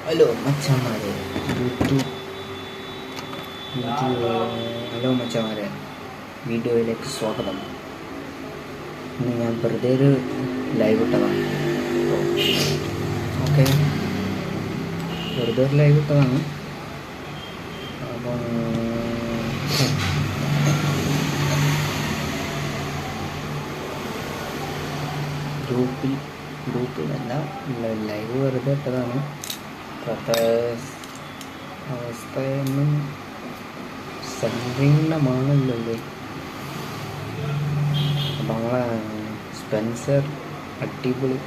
Hello മച്ചന്മാരെ, hello മച്ചന്മാരെ, വീഡിയോയിലേക്ക് സ്വാഗതം. ഇന്ന് ഞാൻ വെറുതെ ഒരു ലൈവ് ഇട്ടതാണ്. ഓക്കെ, വെറുതെ ഒരു ലൈവ് ഇട്ടതാണ്. അപ്പം ഗ്രൂപ്പിലല്ല, ലൈവ് വെറുതെ ഇട്ടതാണ്. അവസ്ഥയൊന്നും സങ്കീർണമാണല്ലോ. അപ്പം നമ്മളെ സ്പെൻസർ അടിപൊളി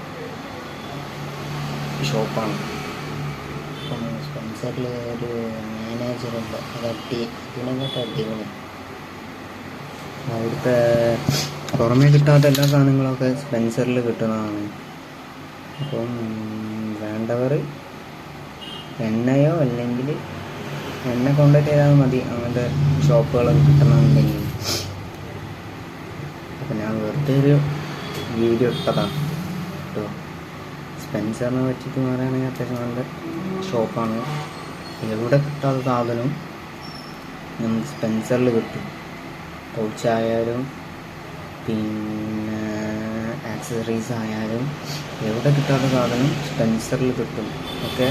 ഷോപ്പാണ്. അപ്പം സ്പെൻസറിൽ ഒരു മാനേജറുണ്ട്, ഇതിനെക്കാട്ട് അടിപൊളി. അവിടുത്തെ പുറമേ കിട്ടാത്ത എല്ലാ സാധനങ്ങളൊക്കെ സ്പെൻസറിൽ കിട്ടുന്നതാണ്. അപ്പം വേണ്ടവർ എണ്ണയോ അല്ലെങ്കിൽ എന്നെ കോണ്ടാക്ട് ചെയ്താൽ മതി, അങ്ങനത്തെ ഷോപ്പുകളൊക്കെ കിട്ടണമെന്നുണ്ടെങ്കിൽ. അപ്പം ഞാൻ വെറുതെ ഒരു വീഡിയോ ഇട്ടതാണ് കേട്ടോ. സ്പെൻസറിനെ പറ്റിയിട്ട് പറയുകയാണെങ്കിൽ അത്യാവശ്യം നല്ല ഷോപ്പാണ്. എവിടെ കിട്ടാത്ത സാധനവും നമുക്ക് സ്പെൻസറിൽ കിട്ടും. പൗച്ചായാലും പിന്നെ ആക്സസറീസ് ആയാലും എവിടെ കിട്ടാത്ത സാധനം സ്പെൻസറിൽ കിട്ടും. ഓക്കെ.